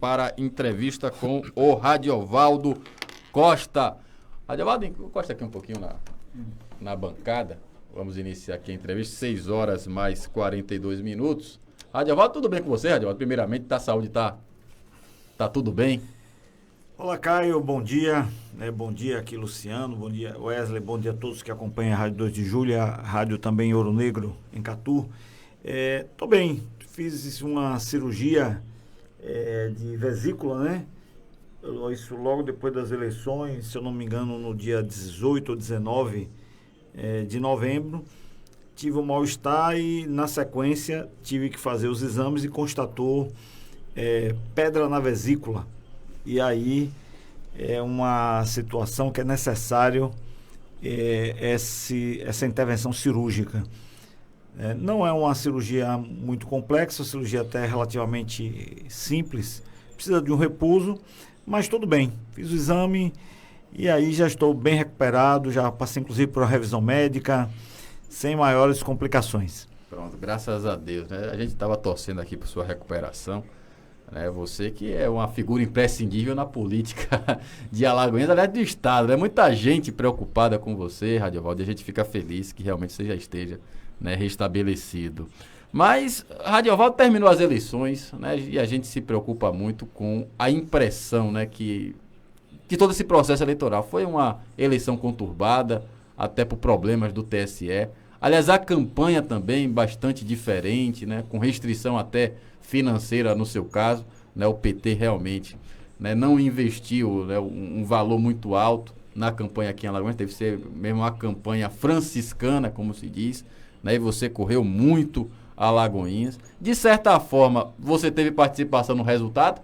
para entrevista com o Radiovaldo Costa. Radiovaldo, encosta aqui um pouquinho na bancada. Vamos iniciar aqui a entrevista, 6 horas mais 42 minutos. Radiovaldo, tudo bem com você, Radiovaldo? Primeiramente, a saúde tá tudo bem? Olá, Caio, bom dia. Bom dia aqui, Luciano, bom dia, Wesley, bom dia a todos que acompanham a Rádio 2 de Julho, a rádio também em Ouro Negro, em Catu. Tô bem, fiz uma cirurgia de vesícula, né? Isso logo depois das eleições, se eu não me engano, no dia 18 ou 19 de novembro. Tive um mal-estar e, na sequência, tive que fazer os exames e constatou pedra na vesícula. E aí é uma situação que é necessário essa intervenção cirúrgica. Não é uma cirurgia muito complexa, uma cirurgia até relativamente simples, precisa de um repouso, mas tudo bem. Fiz o exame e aí já estou bem recuperado, já passei inclusive por uma revisão médica, sem maiores complicações. Pronto, graças a Deus, né? A gente estava torcendo aqui por sua recuperação, né? Você que é uma figura imprescindível na política de Alagoinhas, aliás, do Estado, né? Muita gente preocupada com você, Radiovaldo, e a gente fica feliz que realmente você já esteja, né, restabelecido. Mas Radiovaldo terminou as eleições, né? E a gente se preocupa muito com a impressão, né, que todo esse processo eleitoral foi uma eleição conturbada, até por problemas do TSE. Aliás, a campanha também bastante diferente, né, com restrição até financeira no seu caso, né, o PT realmente, né, não investiu, né, um valor muito alto na campanha aqui em Alagoas, deve ser mesmo uma campanha franciscana, como se diz, né, e você correu muito a Alagoinhas. De certa forma, você teve participação no resultado,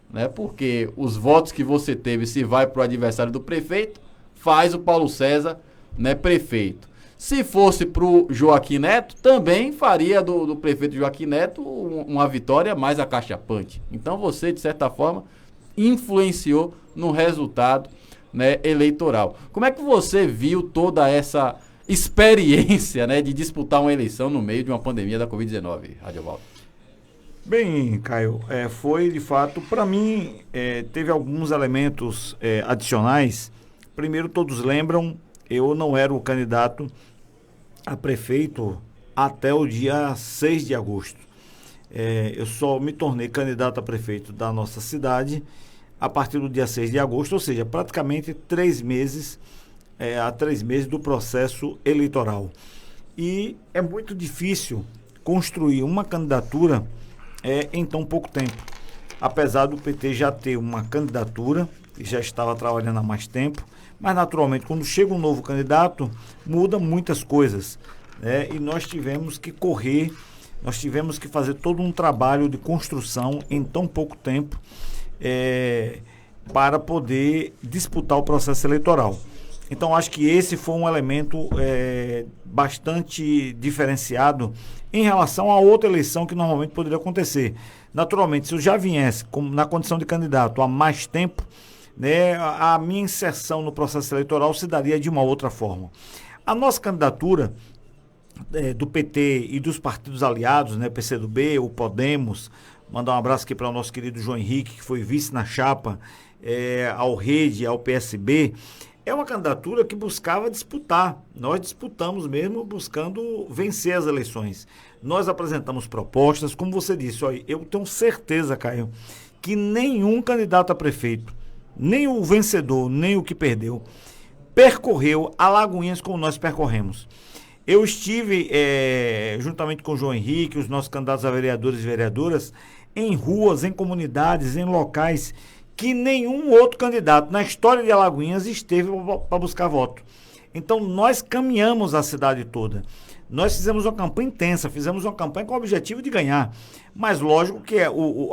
né, porque os votos que você teve, se vai para o adversário do prefeito, faz o Paulo César, né, prefeito. Se fosse para o Joaquim Neto, também faria do prefeito Joaquim Neto uma vitória mais acachapante. Então você, de certa forma, influenciou no resultado, né, eleitoral. Como é que você viu toda essa experiência, né, de disputar uma eleição no meio de uma pandemia da Covid-19, Radiovaldo? Bem, Caio, foi de fato, para mim, teve alguns elementos adicionais. Primeiro, todos lembram, eu não era o candidato a prefeito até o dia 6 de agosto. Eu só me tornei candidato a prefeito da nossa cidade a partir do dia 6 de agosto, ou seja, praticamente 3 meses, a 3 meses do processo eleitoral. E é muito difícil construir uma candidatura em tão pouco tempo. Apesar do PT já ter uma candidatura, que já estava trabalhando há mais tempo, mas naturalmente quando chega um novo candidato, muda muitas coisas, né? E nós tivemos que correr, nós tivemos que fazer todo um trabalho de construção em tão pouco tempo para poder disputar o processo eleitoral. Então acho que esse foi um elemento bastante diferenciado em relação a outra eleição que normalmente poderia acontecer. Naturalmente, se eu já viesse na condição de candidato há mais tempo, né, a minha inserção no processo eleitoral se daria de uma outra forma. A nossa candidatura do PT e dos partidos aliados, né, PCdoB, o Podemos, mandar um abraço aqui para o nosso querido João Henrique, que foi vice na chapa, ao Rede, ao PSB, é uma candidatura que buscava disputar. Nós disputamos mesmo buscando vencer as eleições. Nós apresentamos propostas, como você disse, olha, eu tenho certeza, Caio, que nenhum candidato a prefeito, nem o vencedor, nem o que perdeu, percorreu Alagoinhas como nós percorremos. Eu estive, juntamente com o João Henrique, os nossos candidatos a vereadores e vereadoras, em ruas, em comunidades, em locais que nenhum outro candidato na história de Alagoinhas esteve para buscar voto. Então, nós caminhamos a cidade toda. Nós fizemos uma campanha intensa, fizemos uma campanha com o objetivo de ganhar. Mas, lógico que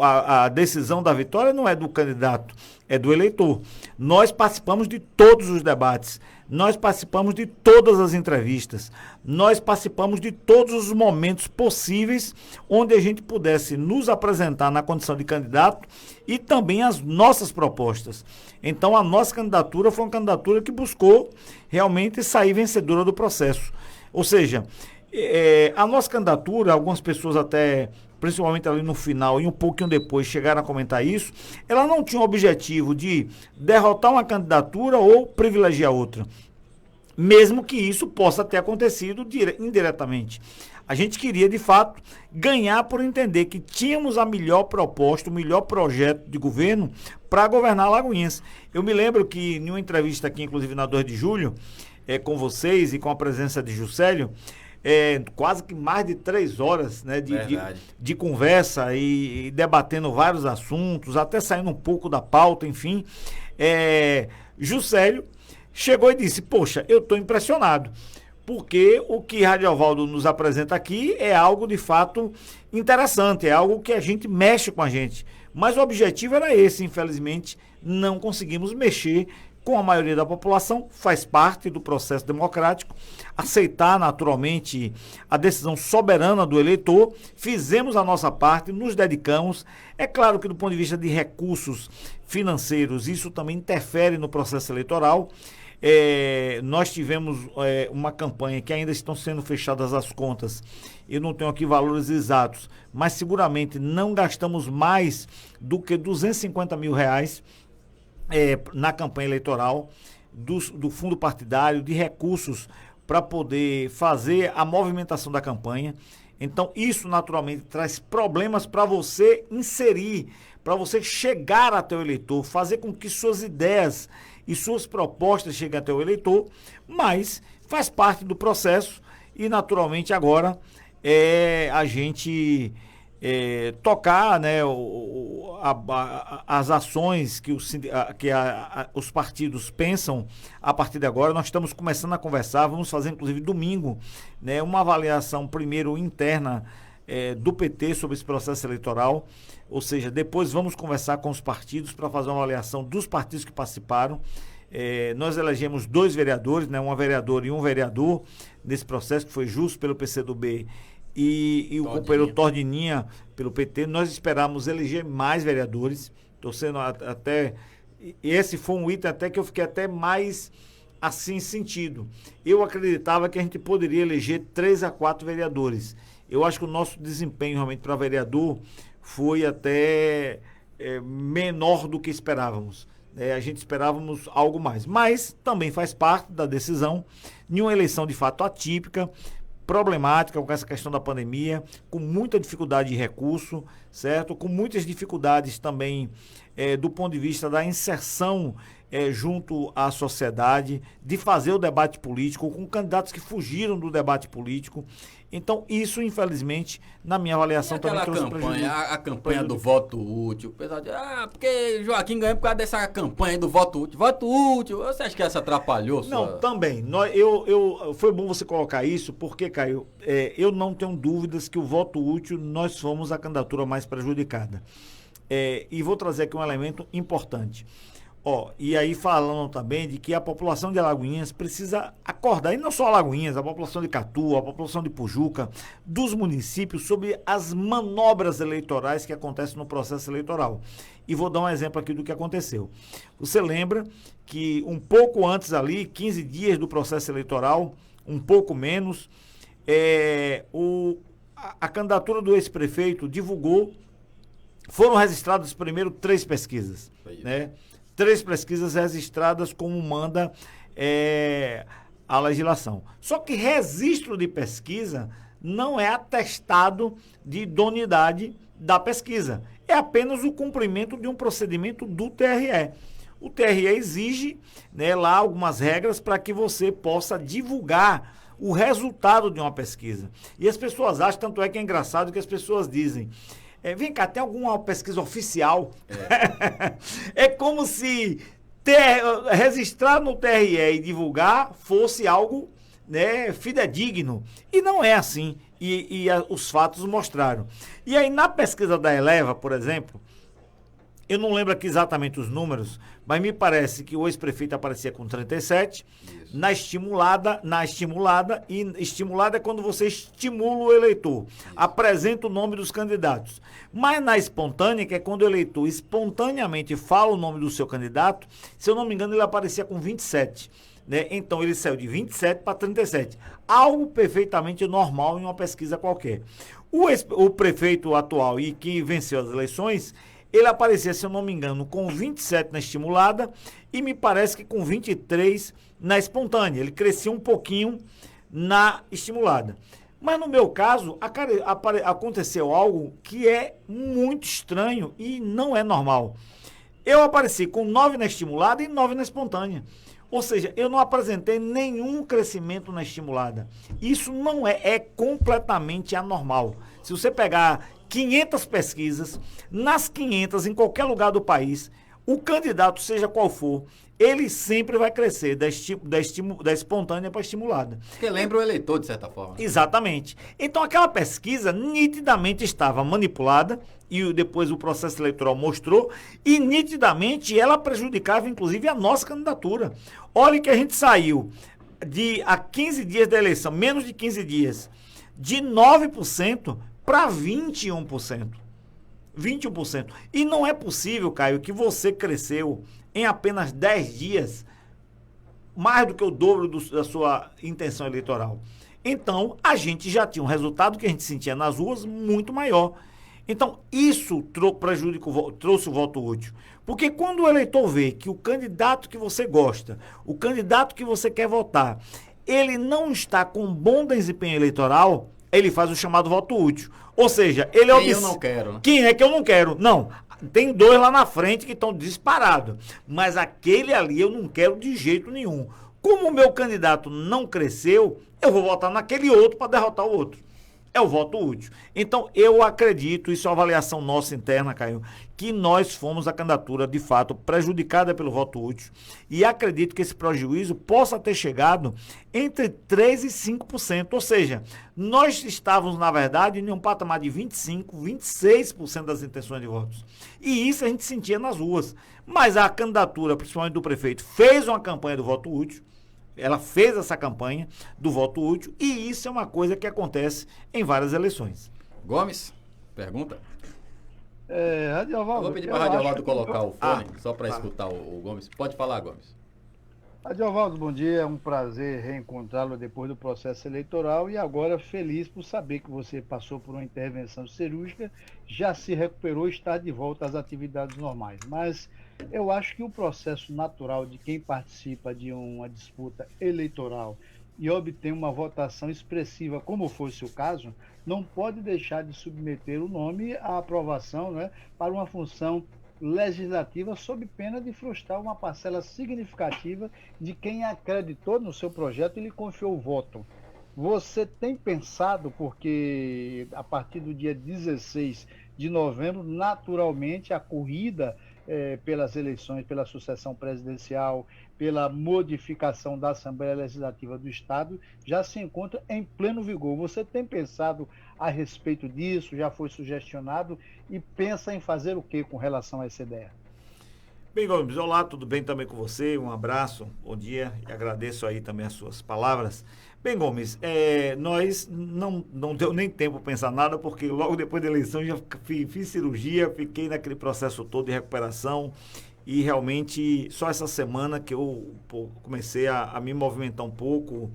a decisão da vitória não é do candidato, é do eleitor. Nós participamos de todos os debates, nós participamos de todas as entrevistas, nós participamos de todos os momentos possíveis onde a gente pudesse nos apresentar na condição de candidato e também as nossas propostas. Então, a nossa candidatura foi uma candidatura que buscou realmente sair vencedora do processo. Ou seja, a nossa candidatura, algumas pessoas até principalmente ali no final e um pouquinho depois chegaram a comentar isso, ela não tinha o objetivo de derrotar uma candidatura ou privilegiar outra, mesmo que isso possa ter acontecido indiretamente. A gente queria, de fato, ganhar por entender que tínhamos a melhor proposta, o melhor projeto de governo para governar Alagoinhas. Eu me lembro que em uma entrevista aqui, inclusive na 2 de julho, com vocês e com a presença de Juscelio, quase que mais de 3 horas, né, de conversa e debatendo vários assuntos, até saindo um pouco da pauta, enfim. Juscelio chegou e disse, poxa, eu estou impressionado, porque o que Radiovaldo nos apresenta aqui é algo de fato interessante, é algo que a gente mexe com a gente. Mas o objetivo era esse, infelizmente, não conseguimos mexer com a maioria da população, faz parte do processo democrático, aceitar naturalmente a decisão soberana do eleitor, fizemos a nossa parte, nos dedicamos. É claro que do ponto de vista de recursos financeiros, isso também interfere no processo eleitoral. Nós tivemos uma campanha que ainda estão sendo fechadas as contas, eu não tenho aqui valores exatos, mas seguramente não gastamos mais do que R$250 mil na campanha eleitoral do fundo partidário, de recursos para poder fazer a movimentação da campanha. Então isso naturalmente traz problemas para você inserir, para você chegar até o eleitor, fazer com que suas ideias e suas propostas cheguem até o eleitor, mas faz parte do processo e naturalmente agora a gente tocar, né, as ações que os partidos pensam a partir de agora. Nós estamos começando a conversar, vamos fazer inclusive domingo, né, uma avaliação primeiro interna do PT sobre esse processo eleitoral, ou seja, depois vamos conversar com os partidos para fazer uma avaliação dos partidos que participaram. Nós elegemos 2 vereadores, né, uma vereadora e um vereador nesse processo, que foi justo pelo PCdoB e o companheiro Tordininha pelo PT. Nós esperamos eleger mais vereadores, estou sendo até... Esse foi um item até que eu fiquei até mais assim sentido. Eu acreditava que a gente poderia eleger 3 a 4 vereadores. Eu acho que o nosso desempenho realmente para vereador foi até menor do que esperávamos. A gente esperávamos algo mais, mas também faz parte da decisão de uma eleição de fato atípica, problemática com essa questão da pandemia, com muita dificuldade de recurso, certo? Com muitas dificuldades também do ponto de vista da inserção junto à sociedade, de fazer o debate político, com candidatos que fugiram do debate político. Então, isso, infelizmente, na minha avaliação também trouxe prejuízo. A campanha do voto útil. O pessoal diz, porque Joaquim ganhou por causa dessa campanha do voto útil. Voto útil, você acha que essa atrapalhou? Não, também. Foi bom você colocar isso, porque, Caio, eu não tenho dúvidas que o voto útil, nós fomos a candidatura mais prejudicada. E vou trazer aqui um elemento importante. E aí falando também de que a população de Alagoinhas precisa acordar, e não só Alagoinhas, a população de Catu, a população de Pujuca, dos municípios, sobre as manobras eleitorais que acontecem no processo eleitoral. E vou dar um exemplo aqui do que aconteceu. Você lembra que um pouco antes ali, 15 dias do processo eleitoral, um pouco menos, a candidatura do ex-prefeito divulgou, foram registradas primeiro 3 pesquisas, né? 3 pesquisas registradas como manda a legislação. Só que registro de pesquisa não é atestado de idoneidade da pesquisa. É apenas o cumprimento de um procedimento do TRE. O TRE exige, né, lá algumas regras para que você possa divulgar o resultado de uma pesquisa. E as pessoas acham, tanto é que é engraçado que as pessoas dizem... vem cá, tem alguma pesquisa oficial? É como se registrar no TRE e divulgar fosse algo, né, fidedigno. E não é assim. Os fatos mostraram. E aí, na pesquisa da Eleva, por exemplo, eu não lembro aqui exatamente os números, mas me parece que o ex-prefeito aparecia com 37, isso. Estimulada é quando você estimula o eleitor, isso. Apresenta o nome dos candidatos. Mas na espontânea, que é quando o eleitor espontaneamente fala o nome do seu candidato, se eu não me engano, ele aparecia com 27. Né? Então ele saiu de 27 para 37. Algo perfeitamente normal em uma pesquisa qualquer. O prefeito atual e que venceu as eleições, ele aparecia, se eu não me engano, com 27 na estimulada e me parece que com 23 na espontânea. Ele crescia um pouquinho na estimulada. Mas no meu caso, aconteceu algo que é muito estranho e não é normal. Eu apareci com 9 na estimulada e 9 na espontânea. Ou seja, eu não apresentei nenhum crescimento na estimulada. Isso não é completamente anormal. Se você pegar 500 pesquisas, nas 500, em qualquer lugar do país, o candidato, seja qual for, ele sempre vai crescer da espontânea para a estimulada. Porque lembra o eleitor, de certa forma. Exatamente. Então, aquela pesquisa nitidamente estava manipulada, e depois o processo eleitoral mostrou, e nitidamente ela prejudicava, inclusive, a nossa candidatura. Olha que a gente saiu há 15 dias da eleição, menos de 15 dias, de 9% para 21%. 21%. E não é possível, Caio, que você cresceu em apenas 10 dias mais do que o dobro da sua intenção eleitoral. Então, a gente já tinha um resultado que a gente sentia nas ruas muito maior. Então, isso trouxe o voto útil. Porque quando o eleitor vê que o candidato que você gosta, o candidato que você quer votar, ele não está com bom desempenho eleitoral, ele faz o chamado voto útil. Ou seja, ele é Quem eu não quero, né? Quem é que eu não quero? Não. Tem 2 lá na frente que estão disparados. Mas aquele ali eu não quero de jeito nenhum. Como o meu candidato não cresceu, eu vou votar naquele outro para derrotar o outro. É o voto útil. Então, eu acredito, isso é uma avaliação nossa interna, Caio, que nós fomos a candidatura, de fato, prejudicada pelo voto útil. E acredito que esse prejuízo possa ter chegado entre 3% e 5%. Ou seja, nós estávamos, na verdade, em um patamar de 25%, 26% das intenções de votos. E isso a gente sentia nas ruas. Mas a candidatura, principalmente do prefeito, fez uma campanha do voto útil. Ela fez essa campanha do voto útil e isso é uma coisa que acontece em várias eleições. Gomes, pergunta? Radiovaldo, Eu vou pedir para a Radiovaldo colocar o fone, só para escutar o Gomes. Pode falar, Gomes. Radiovaldo, bom dia. É um prazer reencontrá-lo depois do processo eleitoral e agora feliz por saber que você passou por uma intervenção cirúrgica, já se recuperou e está de volta às atividades normais. Mas eu acho que o processo natural de quem participa de uma disputa eleitoral e obtém uma votação expressiva, como fosse o caso, não pode deixar de submeter o nome à aprovação, né, para uma função legislativa, sob pena de frustrar uma parcela significativa de quem acreditou no seu projeto e lhe confiou o voto. Você tem pensado, porque a partir do dia 16 de novembro, naturalmente, a corrida pelas eleições, pela sucessão presidencial, pela modificação da Assembleia Legislativa do Estado, já se encontra em pleno vigor. Você tem pensado a respeito disso? Já foi sugestionado? E pensa em fazer o que com relação a essa ideia? Bem, Gomes, olá, tudo bem também com você? Um abraço, bom dia e agradeço aí também as suas palavras. Bem, Gomes, nós não deu nem tempo para pensar nada, porque logo depois da eleição já fiz cirurgia, fiquei naquele processo todo de recuperação e realmente só essa semana que eu comecei a me movimentar um pouco,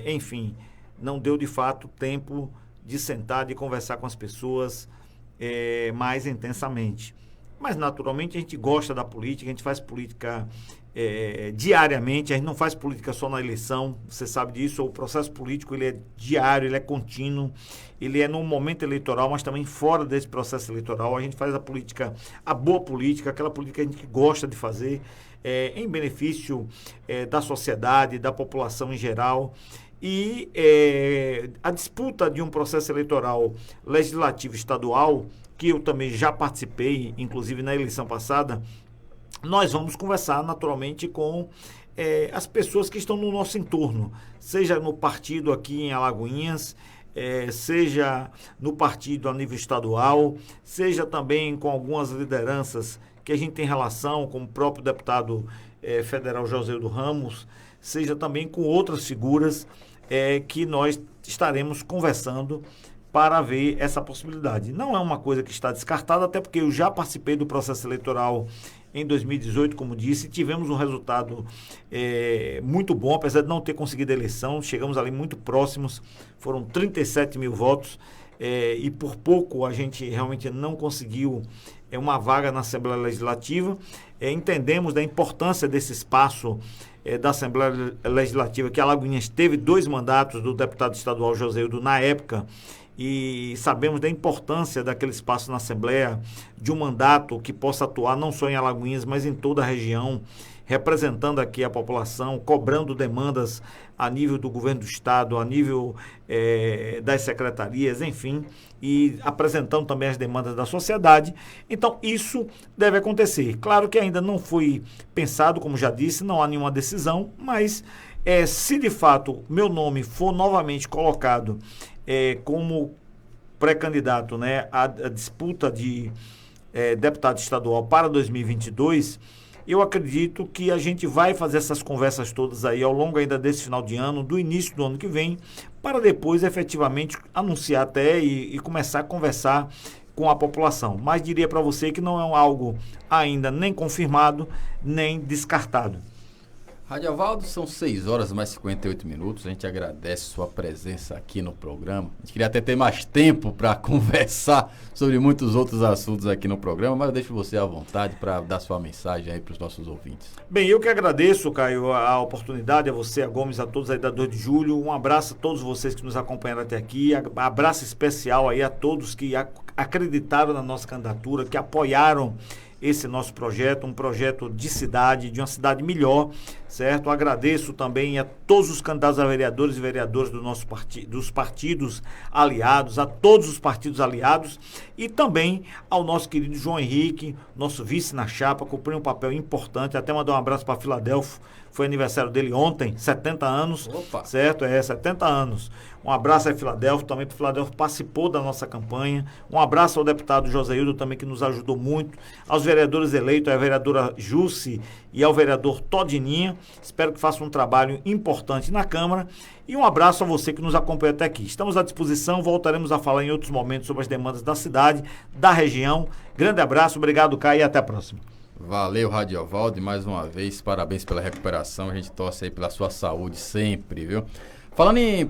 enfim, não deu de fato tempo de sentar, de conversar com as pessoas mais intensamente. Mas, naturalmente, a gente gosta da política, a gente faz política diariamente, a gente não faz política só na eleição, você sabe disso, o processo político ele é diário, ele é contínuo, ele é no momento eleitoral, mas também fora desse processo eleitoral, a gente faz a política, a boa política, aquela política que a gente gosta de fazer, em benefício da sociedade, da população em geral. E a disputa de um processo eleitoral legislativo estadual, que eu também já participei, inclusive na eleição passada, nós vamos conversar naturalmente com as pessoas que estão no nosso entorno, seja no partido aqui em Alagoinhas, seja no partido a nível estadual, seja também com algumas lideranças que a gente tem relação, como o próprio deputado federal Joseldo Ramos, seja também com outras figuras que nós estaremos conversando para ver essa possibilidade. Não é uma coisa que está descartada, até porque eu já participei do processo eleitoral em 2018, como disse, tivemos um resultado muito bom, apesar de não ter conseguido a eleição, chegamos ali muito próximos, foram 37 mil votos, e por pouco a gente realmente não conseguiu uma vaga na Assembleia Legislativa. Entendemos da importância desse espaço da Assembleia Legislativa, que Alagoinhas teve 2 mandatos do deputado estadual Joséildo na época, e sabemos da importância daquele espaço na Assembleia, de um mandato que possa atuar não só em Alagoinhas, mas em toda a região, representando aqui a população, cobrando demandas a nível do governo do estado, a nível das secretarias, enfim, e apresentando também as demandas da sociedade. Então, isso deve acontecer. Claro que ainda não foi pensado, como já disse, não há nenhuma decisão, mas se de fato meu nome for novamente colocado como pré-candidato, né, à disputa de deputado estadual para 2022, eu acredito que a gente vai fazer essas conversas todas aí ao longo ainda desse final de ano, do início do ano que vem, para depois efetivamente anunciar até e começar a conversar com a população. Mas diria para você que não é algo ainda nem confirmado, nem descartado. Radiovaldo, são 6 horas mais 58 minutos. A gente agradece sua presença aqui no programa. A gente queria até ter mais tempo para conversar sobre muitos outros assuntos aqui no programa, mas eu deixo você à vontade para dar sua mensagem aí para os nossos ouvintes. Bem, eu que agradeço, Caio, a oportunidade, a você, a Gomes, a todos aí da 2 de julho. Um abraço a todos vocês que nos acompanharam até aqui. Abraço especial aí a todos que acreditaram na nossa candidatura, que apoiaram esse nosso projeto, um projeto de cidade, de uma cidade melhor, certo? Agradeço também a todos os candidatos a vereadores e vereadoras do nosso dos partidos aliados, a todos os partidos aliados e também ao nosso querido João Henrique, nosso vice na chapa, cumpriu um papel importante. Até mandar um abraço para Filadélfo, foi aniversário dele ontem, 70 anos. Opa. Certo? 70 anos. Um abraço a Filadélfo, também para Filadélfo participou da nossa campanha. Um abraço ao deputado Joséildo também, que nos ajudou muito. Aos vereadores eleitos, a vereadora Jussi e ao vereador Todininha. Espero que façam um trabalho importante na Câmara. E um abraço a você que nos acompanha até aqui. Estamos à disposição, voltaremos a falar em outros momentos sobre as demandas da cidade, da região. Grande abraço, obrigado, Caio, e até a próxima. Valeu, Radiovaldo, e mais uma vez, parabéns pela recuperação. A gente torce aí pela sua saúde sempre, viu? Falando em